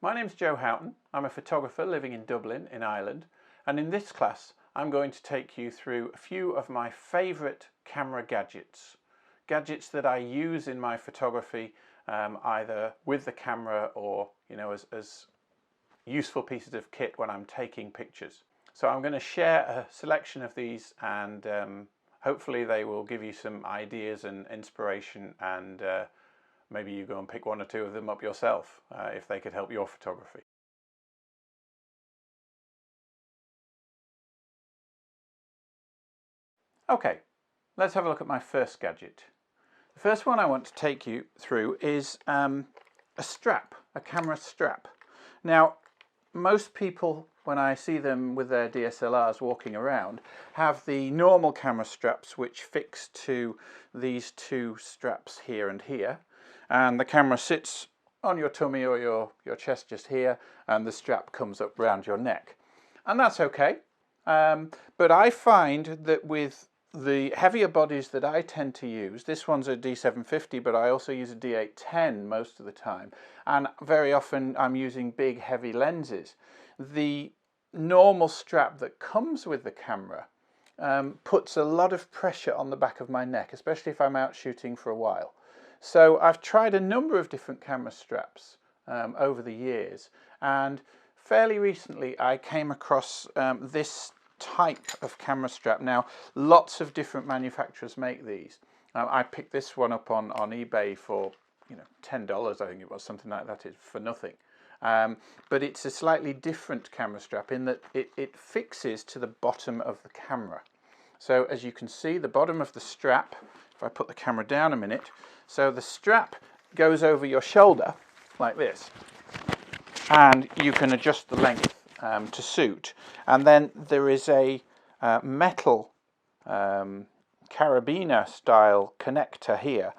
My name's Joe Houghton. I'm a photographer living in Dublin in Ireland, and in this class I'm going to take you through a few of my favourite camera gadgets. Gadgets that I use in my photography either with the camera or as useful pieces of kit when I'm taking pictures. So I'm going to share a selection of these, and hopefully they will give you some ideas and inspiration, and maybe you go and pick one or two of them up yourself if they could help your photography. Okay, let's have a look at my first gadget. The first one I want to take you through is a strap, a camera strap. Now, most people, when I see them with their DSLRs walking around, have the normal camera straps which fix to these two straps here and here, and the camera sits on your tummy or your chest just here, and the strap comes up around your neck, and that's okay. But I find that with the heavier bodies that I tend to use, this one's a D750, but I also use a D810 most of the time, and very often I'm using big heavy lenses. The normal strap that comes with the camera puts a lot of pressure on the back of my neck, especially if I'm out shooting for a while. So I've tried a number of different camera straps over the years, and fairly recently I came across this type of camera strap. Now, lots of different manufacturers make these. I picked this one up on eBay for $10, I think it was, something like that. It's for nothing. But it's a slightly different camera strap in that it fixes to the bottom of the camera. So as you can see, the bottom of the strap, if I put the camera down a minute, so the strap goes over your shoulder like this, and you can adjust the length to suit. And then there is a metal carabiner style connector here,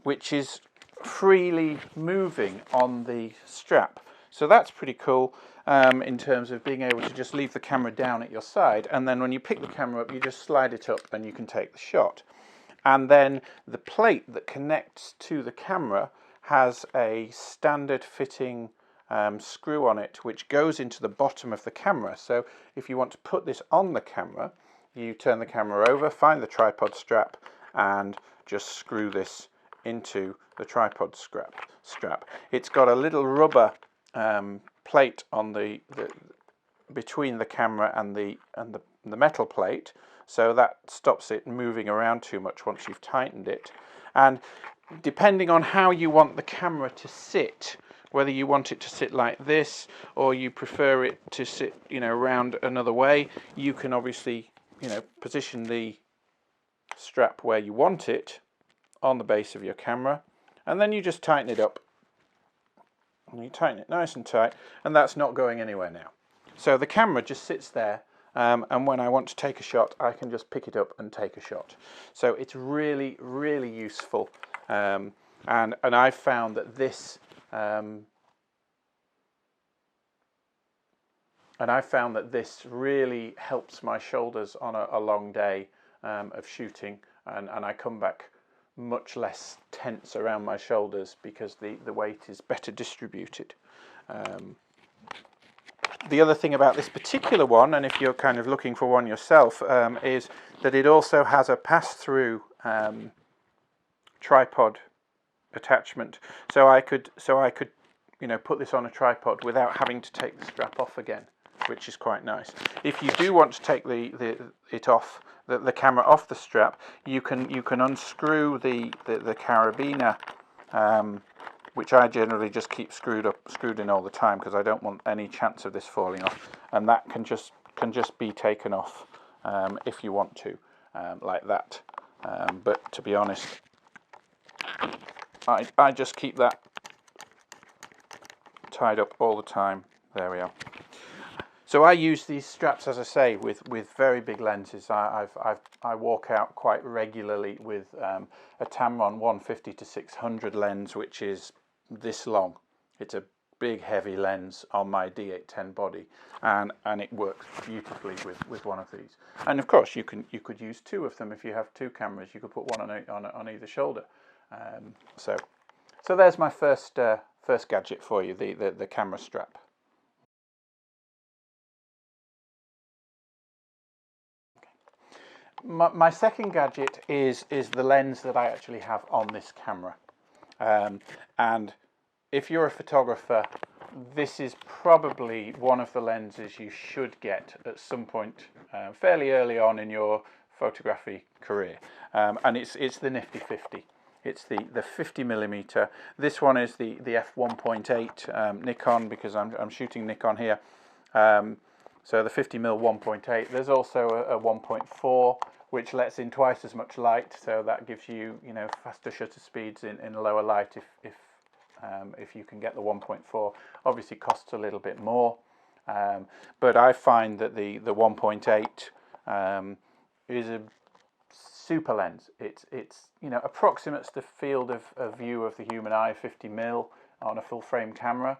which is freely moving on the strap. So that's pretty cool in terms of being able to just leave the camera down at your side, and then when you pick the camera up, you just slide it up and you can take the shot. And then the plate that connects to the camera has a standard fitting screw on it, which goes into the bottom of the camera. So if you want to put this on the camera, you turn the camera over, find the tripod strap, and just screw this into the tripod strap. It's got a little rubber plate on the between the camera and the metal plate, so that stops it moving around too much once you've tightened it. And depending on how you want the camera to sit, whether you want it to sit like this or you prefer it to sit round another way, you can obviously position the strap where you want it on the base of your camera, and then you just tighten it up, and you tighten it nice and tight, and that's not going anywhere now. So the camera just sits there, and when I want to take a shot, I can just pick it up and take a shot. So it's really, really useful, and I've found that this really helps my shoulders on a long day of shooting, and I come back much less tense around my shoulders because the weight is better distributed. The other thing about this particular one, and if you're kind of looking for one yourself, is that it also has a pass-through tripod attachment. So I could put this on a tripod without having to take the strap off again, which is quite nice. If you do want to take the camera off the strap, you can unscrew the carabiner, which I generally just keep screwed in all the time because I don't want any chance of this falling off, and that can just be taken off if you want to, like that. But to be honest, I just keep that tied up all the time. There we are. So I use these straps, as I say, with very big lenses. I walk out quite regularly with a Tamron 150 to 600 lens, which is this long. It's a big heavy lens on my D810 body, and it works beautifully with one of these. And of course you could use two of them. If you have two cameras, you could put one on either shoulder. So there's my first first gadget for you, the camera strap. My second gadget is the lens that I actually have on this camera. And if you're a photographer, this is probably one of the lenses you should get at some point fairly early on in your photography career. And it's the Nifty 50. It's the 50mm. This one is the f1.8 Nikon, because I'm shooting Nikon here. So the 50mm 1.8. There's also a 1.4, which lets in twice as much light, so that gives you faster shutter speeds in lower light if you can get the 1.4. Obviously costs a little bit more, but I find that the 1.8 is a super lens. It's approximates the field of view of the human eye, 50mm on a full frame camera.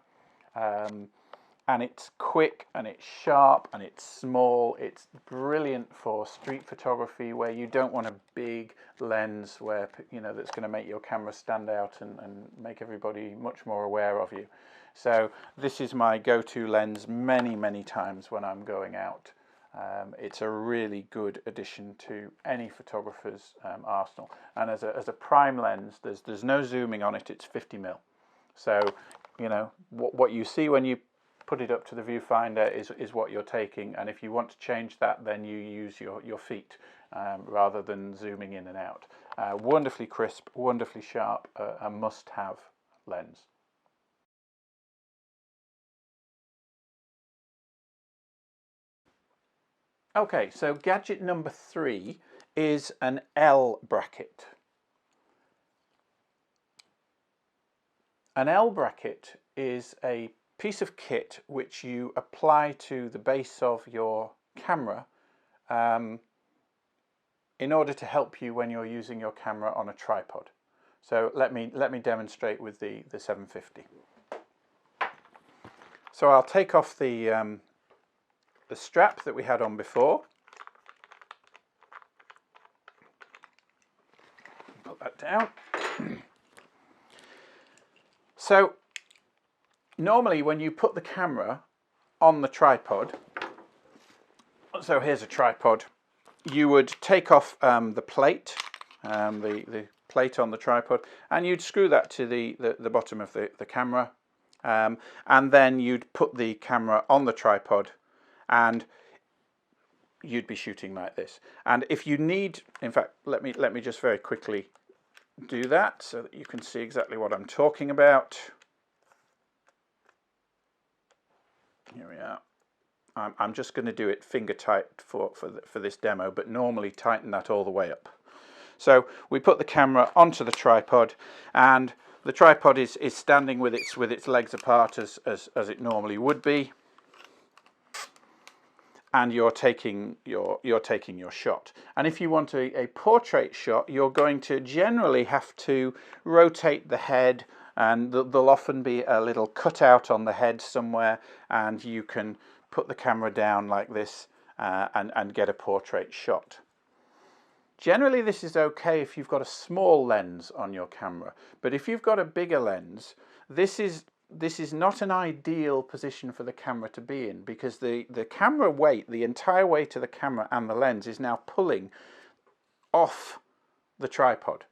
And it's quick, and it's sharp, and it's small. It's brilliant for street photography, where you don't want a big lens where that's going to make your camera stand out and make everybody much more aware of you. So this is my go-to lens many times when I'm going out. It's a really good addition to any photographer's arsenal. And as a prime lens, there's no zooming on it. It's 50mm. So what you see when you put it up to the viewfinder is what you're taking, and if you want to change that, then you use your feet rather than zooming in and out. Wonderfully crisp, wonderfully sharp, a must-have lens. Okay, so gadget number 3 is an L bracket. An L bracket is a piece of kit which you apply to the base of your camera in order to help you when you're using your camera on a tripod. So let me demonstrate with the 750. So I'll take off the strap that we had on before. Put that down. So normally when you put the camera on the tripod, so here's a tripod, you would take off the plate, the plate on the tripod, and you'd screw that to the bottom of the camera, and then you'd put the camera on the tripod, and you'd be shooting like this. And if you need, in fact, let me just very quickly do that so that you can see exactly what I'm talking about. Here we are. I'm just going to do it finger tight for this demo, but normally tighten that all the way up. So we put the camera onto the tripod, and the tripod is standing with its legs apart as it normally would be, and you're taking your shot. And if you want a portrait shot, you're going to generally have to rotate the head, and there'll often be a little cutout on the head somewhere, and you can put the camera down like this and get a portrait shot. Generally this is okay if you've got a small lens on your camera, but if you've got a bigger lens, this is not an ideal position for the camera to be in, because the camera weight, the entire weight of the camera and the lens, is now pulling off the tripod.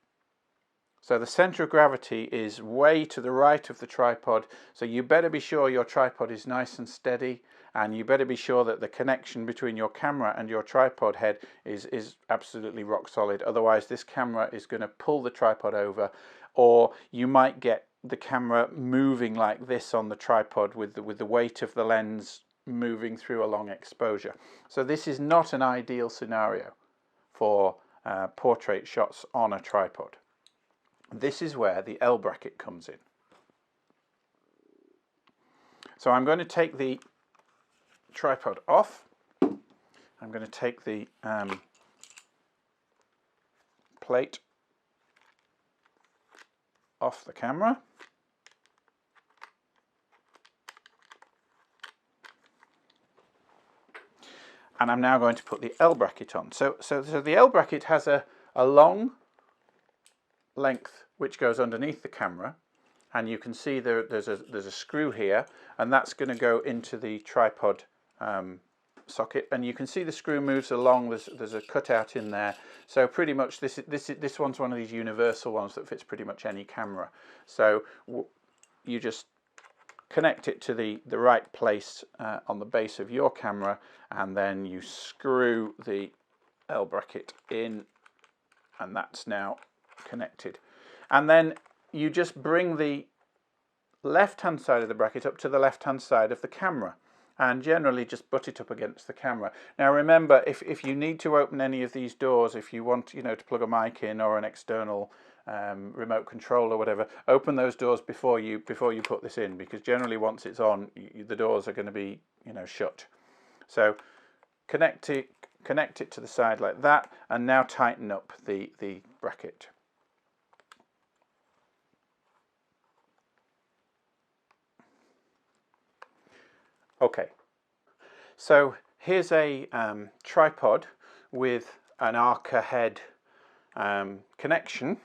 So the center of gravity is way to the right of the tripod, so you better be sure your tripod is nice and steady, and you better be sure that the connection between your camera and your tripod head is absolutely rock solid. Otherwise this camera is going to pull the tripod over, or you might get the camera moving like this on the tripod with the weight of the lens moving through a long exposure. So this is not an ideal scenario for portrait shots on a tripod. This is where the L bracket comes in. So I'm going to take the tripod off. I'm going to take the plate off the camera. And I'm now going to put the L bracket on. So the L bracket has a long length which goes underneath the camera, and you can see there's a screw here, and that's going to go into the tripod socket, and you can see the screw moves along. There's a cutout in there, so pretty much this one's one of these universal ones that fits pretty much any camera. So you just connect it to the right place on the base of your camera, and then you screw the L bracket in, and that's now connected. And then you just bring the left hand side of the bracket up to the left hand side of the camera, and generally just butt it up against the camera. Now remember, if you need to open any of these doors, if you want, you know, to plug a mic in or an external remote control or whatever, open those doors before you put this in, because generally once it's on, the doors are going to be, you know, shut. So connect it to the side like that, and now tighten up the bracket. Okay, so here's a tripod with an Arca head connection,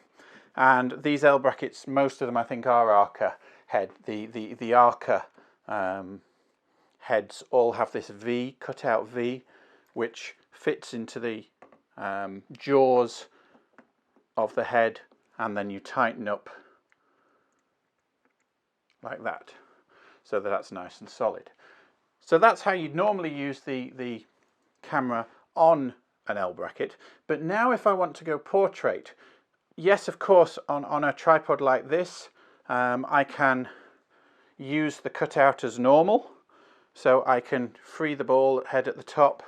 and these L brackets, most of them I think are Arca head. The Arca heads all have this V, cut out V, which fits into the jaws of the head, and then you tighten up like that, so that's nice and solid. So that's how you'd normally use the camera on an L bracket. But now if I want to go portrait, yes, of course, on a tripod like this, I can use the cutout as normal. So I can free the ball head at the top,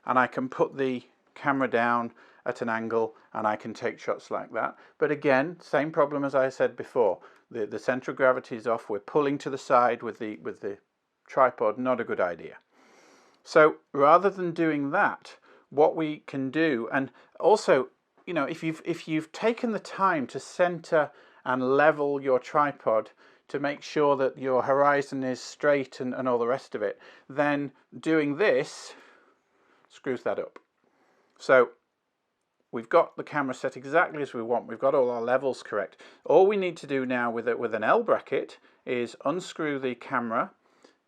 and I can put the camera down at an angle, and I can take shots like that. But again, same problem as I said before. The center of gravity is off. We're pulling to the side with the tripod, not a good idea. So rather than doing that, what we can do, and also, you know, if you've taken the time to center and level your tripod to make sure that your horizon is straight and all the rest of it, then doing this screws that up. So we've got the camera set exactly as we want. We've got all our levels correct. All we need to do now with an L bracket is unscrew the camera,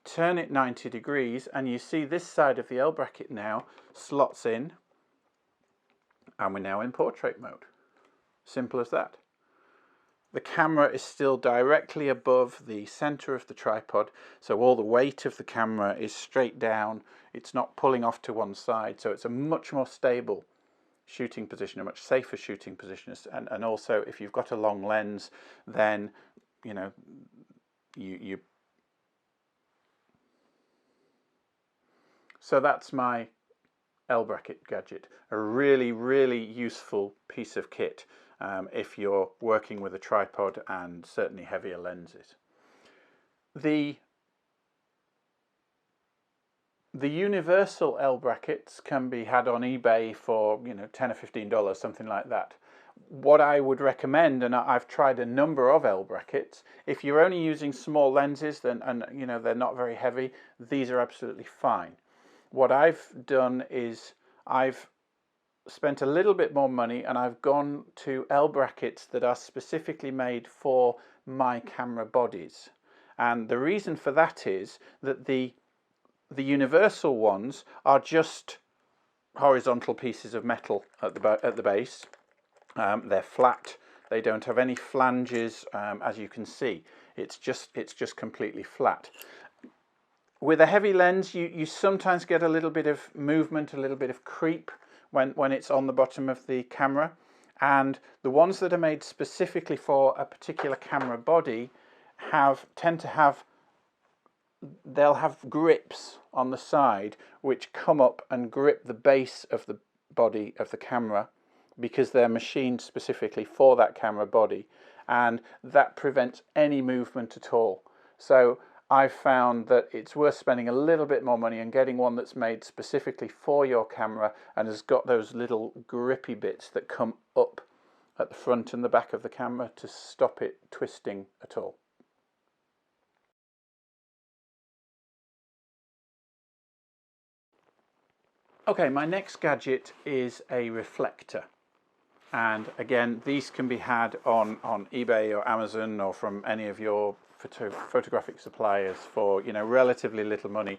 turn it 90 degrees, and you see this side of the L bracket now slots in, and we're now in portrait mode. Simple as that. The camera is still directly above the center of the tripod, so all the weight of the camera is straight down. It's not pulling off to one side, so it's a much more stable shooting position, a much safer shooting position. And also, if you've got a long lens, then, you know, you So that's my L bracket gadget, a really, really useful piece of kit if you're working with a tripod and certainly heavier lenses. The universal L brackets can be had on eBay for, you know, $10 or $15, something like that. What I would recommend, and I've tried a number of L brackets, if you're only using small lenses, then, and you know, they're not very heavy, these are absolutely fine. What I've done is I've spent a little bit more money, and I've gone to L brackets that are specifically made for my camera bodies. And the reason for that is that the universal ones are just horizontal pieces of metal at the base. They're flat. They don't have any flanges, as you can see. It's just completely flat. With a heavy lens, you sometimes get a little bit of movement, a little bit of creep when it's on the bottom of the camera. And the ones that are made specifically for a particular camera body they'll have grips on the side which come up and grip the base of the body of the camera, because they're machined specifically for that camera body, and that prevents any movement at all. So I've found that it's worth spending a little bit more money and getting one that's made specifically for your camera and has got those little grippy bits that come up at the front and the back of the camera to stop it twisting at all. Okay, my next gadget is a reflector. And again, these can be had on eBay or Amazon or from any of your photographic suppliers for, you know, relatively little money,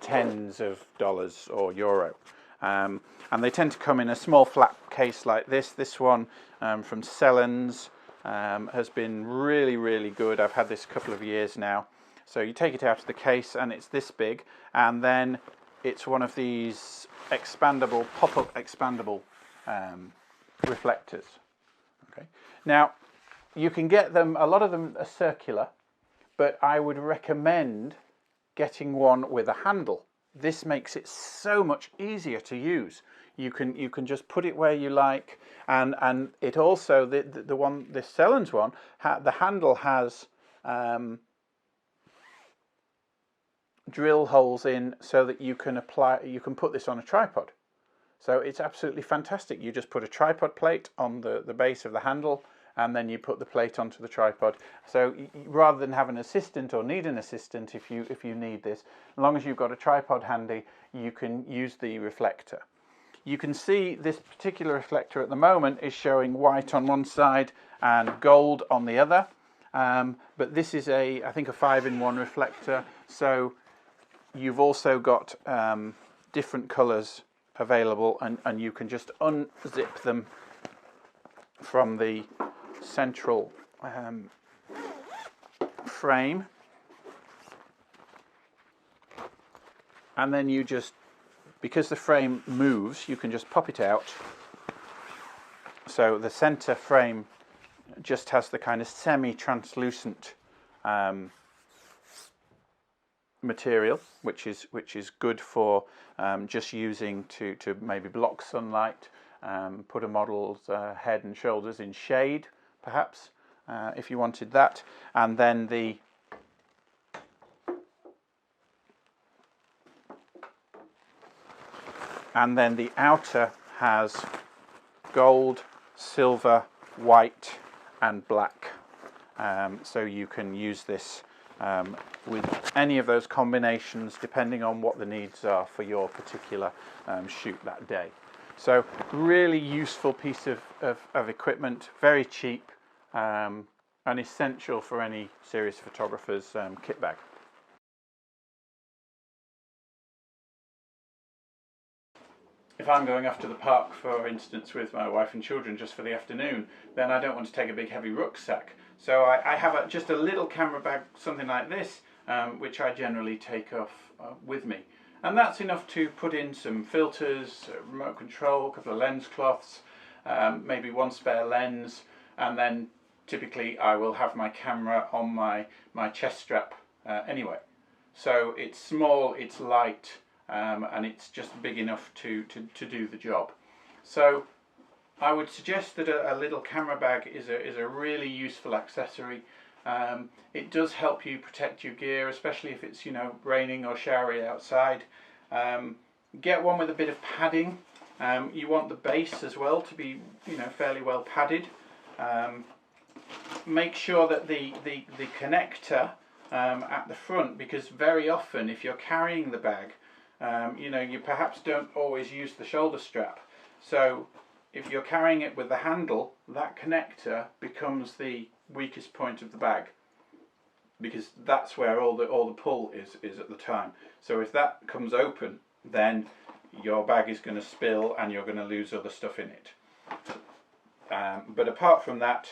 tens of dollars or euro. And they tend to come in a small flat case like this. This one from Sellens has been really, really good. I've had this a couple of years now. So you take it out of the case and it's this big, and then it's one of these expandable, pop-up expandable reflectors. Okay. Now, you can get them, a lot of them are circular, but I would recommend getting one with a handle. This makes it so much easier to use. You can just put it where you like, and it also, the one, this Sellens one, the handle has drill holes in so that you can put this on a tripod. So it's absolutely fantastic. You just put a tripod plate on the base of the handle, and then you put the plate onto the tripod. So rather than have an assistant or need an assistant if you need this, as long as you've got a tripod handy, you can use the reflector. You can see this particular reflector at the moment is showing white on one side and gold on the other. But this is I think a 5-in-1 reflector. So you've also got different colors available, and you can just unzip them from the central frame, and then you just, because the frame moves, you can just pop it out. So the center frame just has the kind of semi-translucent material, which is good for just using to maybe block sunlight, put a model's head and shoulders in shade, perhaps, if you wanted that. And then the outer has gold, silver, white and black. So you can use this with any of those combinations depending on what the needs are for your particular shoot that day. So really useful piece of equipment, very cheap, and essential for any serious photographer's kit bag. If I'm going off to the park, for instance, with my wife and children just for the afternoon, then I don't want to take a big heavy rucksack. So I have just a little camera bag, something like this, which I generally take off with me. And that's enough to put in some filters, remote control, a couple of lens cloths, maybe one spare lens, and then typically I will have my camera on my chest strap anyway. So it's small, it's light, and it's just big enough to do the job. So I would suggest that a little camera bag is a really useful accessory. It does help you protect your gear, especially if it's, you know, raining or showery outside. Get one with a bit of padding. You want the base as well to be, you know, fairly well padded. Make sure that the connector at the front, because very often if you're carrying the bag, you know, you perhaps don't always use the shoulder strap. So if you're carrying it with the handle, that connector becomes the weakest point of the bag, because that's where all the pull is at the time. So if that comes open, then your bag is going to spill and you're going to lose other stuff in it. But apart from that,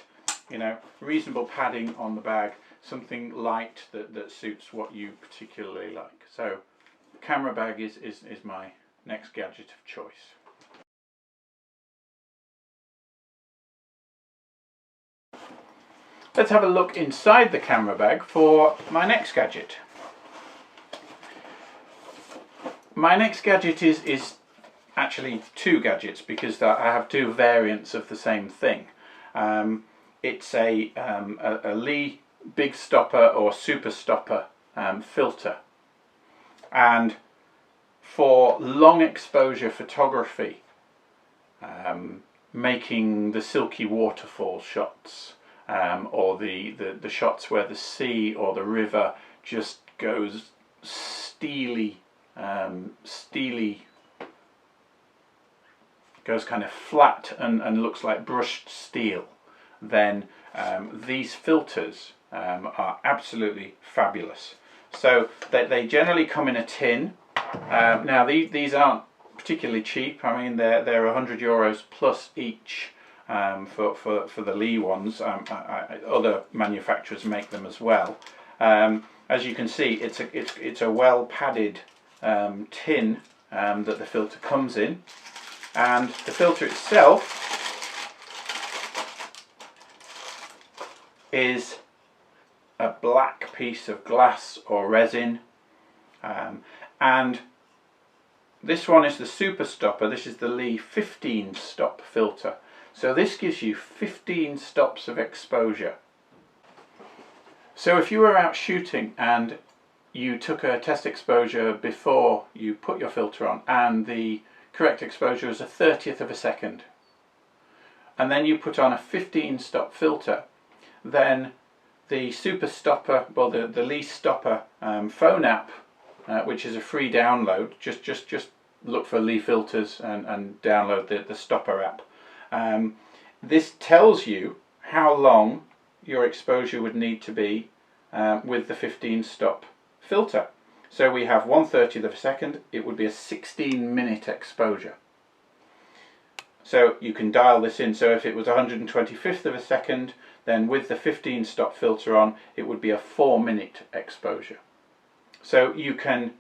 you know, reasonable padding on the bag, something light that suits what you particularly like. So camera bag is my next gadget of choice. Let's have a look inside the camera bag for my next gadget. My next gadget is actually two gadgets, because I have two variants of the same thing. It's a Lee Big Stopper or Super Stopper filter. And for long exposure photography, making the silky waterfall shots, or the shots where the sea or the river just goes steely goes kind of flat and looks like brushed steel, then these filters are absolutely fabulous. So they generally come in a tin. Now these aren't particularly cheap. I mean, they're €100 plus each for the Lee ones. Other manufacturers make them as well. As you can see, it's a well padded tin that the filter comes in, and the filter itself is a black piece of glass or resin, and this one is the super stopper. This is the Lee 15 stop filter, so this gives you 15 stops of exposure. So if you were out shooting and you took a test exposure before you put your filter on, and the correct exposure is 1/30th of a second, and then you put on a 15 stop filter, then the super stopper, well, the Lee stopper phone app, which is a free download, just look for Lee filters and download the stopper app. This tells you how long your exposure would need to be with the 15 stop filter. So we have 1/30th of a second, it would be a 16-minute exposure. So you can dial this in. So if it was 125th of a second, then with the 15 stop filter on, it would be a 4-minute exposure. So you can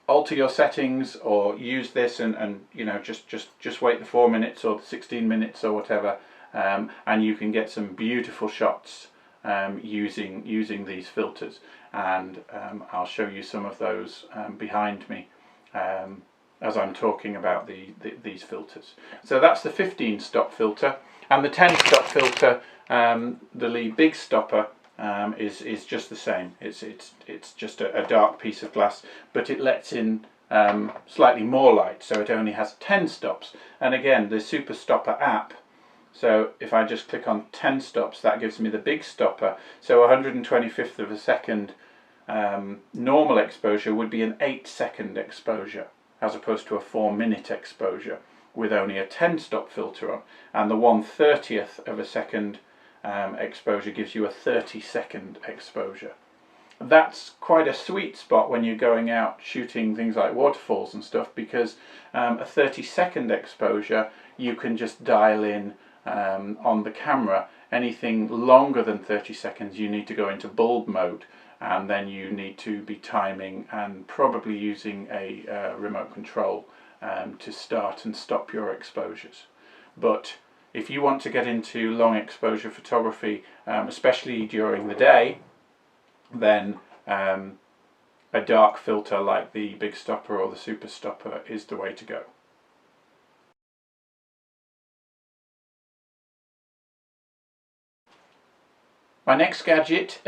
alter your settings or use this and you know, just wait the 4 minutes or the 16 minutes or whatever, and you can get some beautiful shots using these filters, and I'll show you some of those behind me as I'm talking about these filters. So that's the 15 stop filter, and the 10 stop filter, the Lee big stopper, is just the same. It's just a dark piece of glass, but it lets in slightly more light, so it only has 10 stops. And again, the super stopper app, so if I just click on 10 stops, that gives me the big stopper. So 125th of a second normal exposure would be an 8-second exposure, as opposed to a 4-minute exposure with only a 10 stop filter on. And the 1/30th of a second exposure gives you a 30-second exposure. That's quite a sweet spot when you're going out shooting things like waterfalls and stuff, because a 30-second exposure you can just dial in on the camera. Anything longer than 30 seconds you need to go into bulb mode, and then you need to be timing and probably using a remote control to start and stop your exposures. But if you want to get into long exposure photography, especially during the day, then a dark filter like the big stopper or the super stopper is the way to go. My next gadget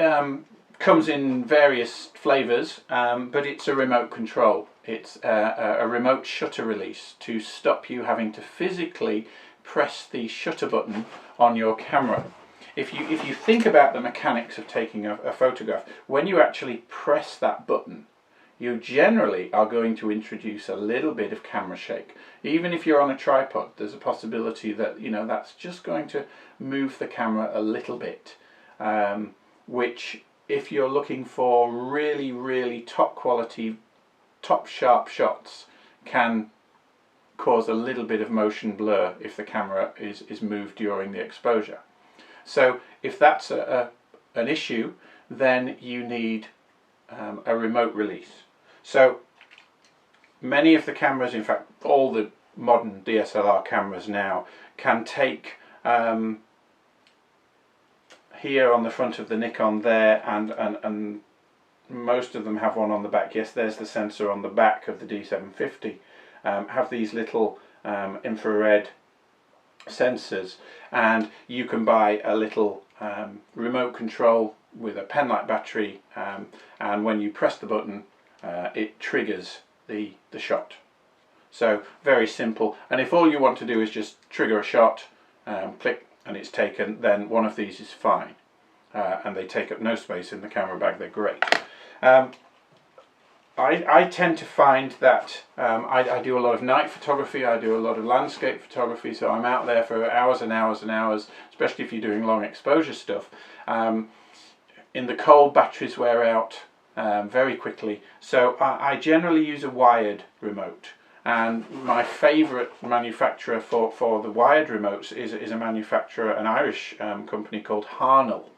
comes in various flavours, but it's a remote control. It's a remote shutter release to stop you having to physically press the shutter button on your camera. If you think about the mechanics of taking a photograph, when you actually press that button, you generally are going to introduce a little bit of camera shake. Even if you're on a tripod, there's a possibility that, you know, that's just going to move the camera a little bit, which, if you're looking for really top quality, top sharp shots, can cause a little bit of motion blur if the camera is moved during the exposure. So if that's an issue, then you need a remote release. So many of the cameras, in fact all the modern DSLR cameras now, can take here on the front of the Nikon there, and most of them have one on the back. Yes, there's the sensor on the back of the D750. Have these little infrared sensors, and you can buy a little remote control with a pen-like battery, and when you press the button it triggers the shot. So very simple, and if all you want to do is just trigger a shot, click, and it's taken, then one of these is fine, and they take up no space in the camera bag. They're great. I tend to find that I do a lot of night photography, I do a lot of landscape photography, so I'm out there for hours and hours and hours, especially if you're doing long exposure stuff. In the cold, batteries wear out very quickly, so I generally use a wired remote. And my favourite manufacturer for the wired remotes is a manufacturer, an Irish company called Harnell.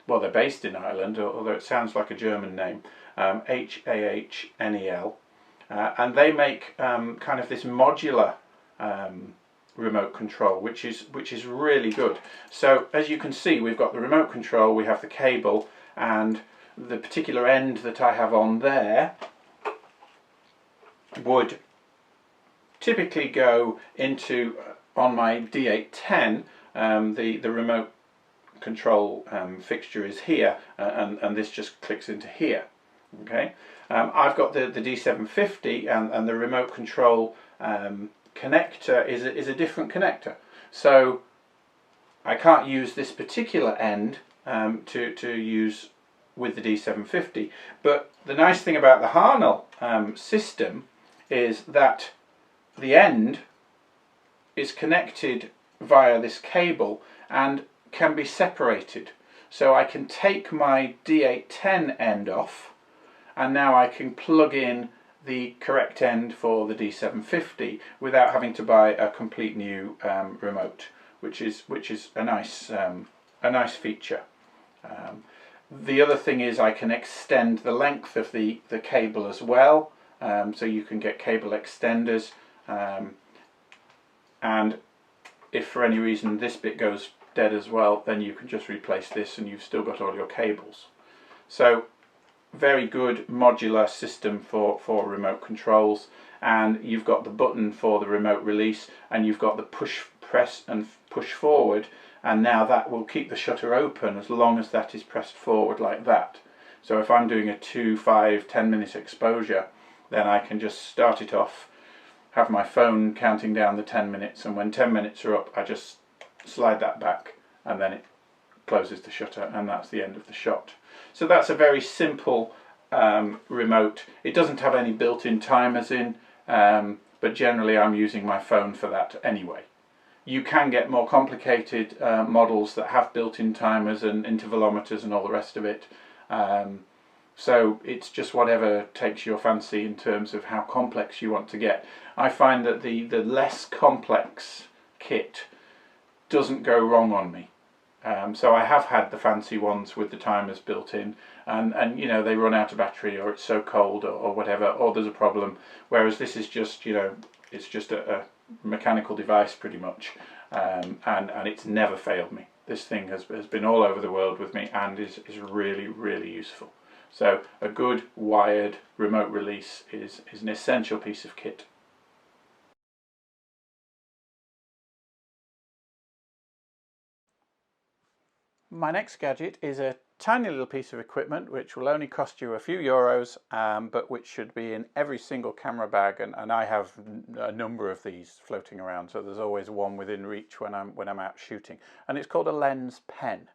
Well, they're based in Ireland, although it sounds like a German name. Hahnel, and they make kind of this modular remote control, which is really good. So as you can see, we've got the remote control, we have the cable, and the particular end that I have on there would typically go into on my D810. The remote control fixture is here, and this just clicks into here. Okay, I've got the D750, and the remote control connector is a different connector, so I can't use this particular end to use with the D750. But the nice thing about the Harnell system is that the end is connected via this cable and can be separated, so I can take my D810 end off, and now I can plug in the correct end for the D750 without having to buy a complete new remote, which is a nice feature. The other thing is I can extend the length of the cable as well, so you can get cable extenders, and if for any reason this bit goes dead as well, then you can just replace this and you've still got all your cables. So very good modular system for remote controls, and you've got the button for the remote release, and you've got the push, press and push forward, and now that will keep the shutter open as long as that is pressed forward like that. So if I'm doing a 2, 5, 10 minute exposure, then I can just start it off, have my phone counting down the 10 minutes, and when 10 minutes are up I just slide that back and then it closes the shutter, and that's the end of the shot. So that's a very simple remote. It doesn't have any built-in timers in, but generally I'm using my phone for that anyway. You can get more complicated models that have built-in timers and intervalometers and all the rest of it. So it's just whatever takes your fancy in terms of how complex you want to get. I find that the less complex kit doesn't go wrong on me. So I have had the fancy ones with the timers built in, and you know, they run out of battery, or it's so cold, or whatever, or there's a problem. Whereas this is just, you know, it's just a mechanical device pretty much, and it's never failed me. This thing has been all over the world with me and is really, really useful. So a good wired remote release is an essential piece of kit. My next gadget is a tiny little piece of equipment which will only cost you a few euros, but which should be in every single camera bag, and I have a number of these floating around, so there's always one within reach when I'm out shooting, and it's called a lens pen.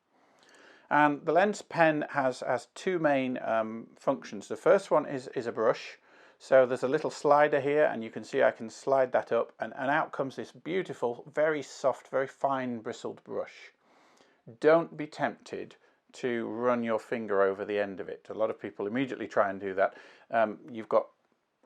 And the lens pen has two main functions. The first one is a brush. So there's a little slider here, and you can see I can slide that up, and out comes this beautiful, very soft, very fine bristled brush. Don't be tempted to run your finger over the end of it. A lot of people immediately try and do that. You've got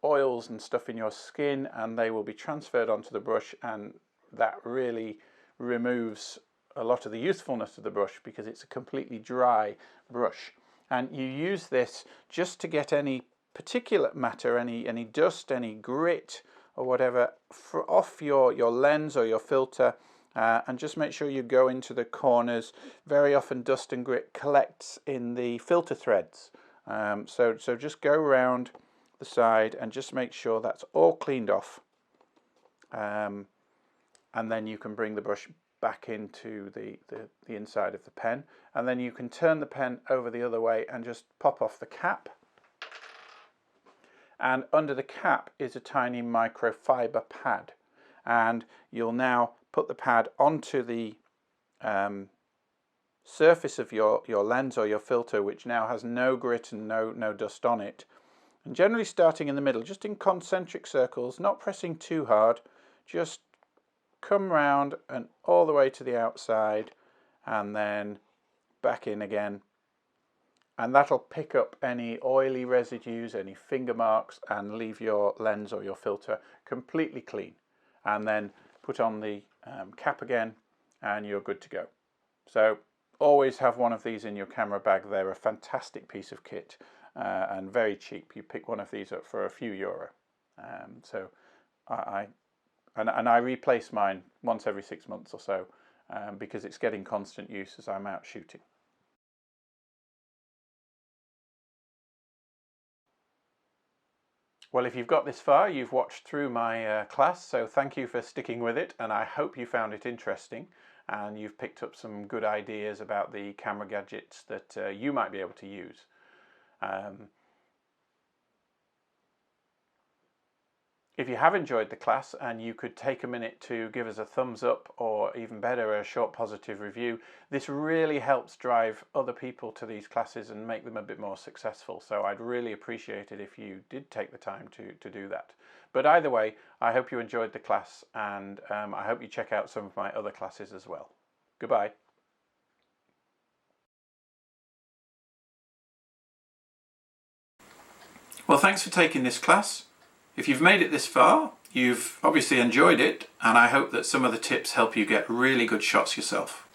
oils and stuff in your skin, and they will be transferred onto the brush, and that really removes a lot of the usefulness of the brush, because it's a completely dry brush. And you use this just to get any particulate matter, any dust, any grit or whatever off your lens or your filter, and just make sure you go into the corners. Very often dust and grit collects in the filter threads, so just go around the side and just make sure that's all cleaned off, and then you can bring the brush back into the inside of the pen, and then you can turn the pen over the other way and just pop off the cap. And under the cap is a tiny microfiber pad, and you'll now put the pad onto the surface of your lens or your filter, which now has no grit and no dust on it, And generally starting in the middle, just in concentric circles, not pressing too hard, just come round and all the way to the outside and then back in again. And that'll pick up any oily residues, any finger marks, and leave your lens or your filter completely clean. And then put on the cap again and you're good to go. So always have one of these in your camera bag. They're a fantastic piece of kit and very cheap. You pick one of these up for a few euro. So I replace mine once every 6 months or so because it's getting constant use as I'm out shooting. Well, if you've got this far, you've watched through my class, so thank you for sticking with it, and I hope you found it interesting and you've picked up some good ideas about the camera gadgets that you might be able to use. If you have enjoyed the class and you could take a minute to give us a thumbs up, or even better, a short positive review, this really helps drive other people to these classes and make them a bit more successful. So I'd really appreciate it if you did take the time to do that. But either way, I hope you enjoyed the class, and I hope you check out some of my other classes as well. Goodbye. Well, thanks for taking this class. If you've made it this far, you've obviously enjoyed it, and I hope that some of the tips help you get really good shots yourself.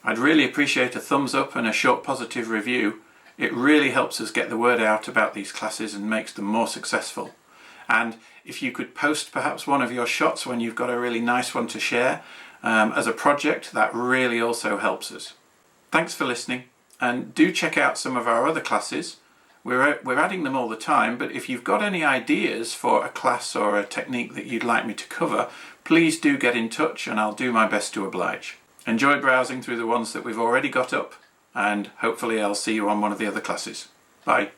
I'd really appreciate a thumbs up and a short positive review. It really helps us get the word out about these classes and makes them more successful. And if you could post perhaps one of your shots when you've got a really nice one to share as a project, that really also helps us. Thanks for listening, and do check out some of our other classes. We're adding them all the time, but if you've got any ideas for a class or a technique that you'd like me to cover, please do get in touch and I'll do my best to oblige. Enjoy browsing through the ones that we've already got up, and hopefully I'll see you on one of the other classes. Bye.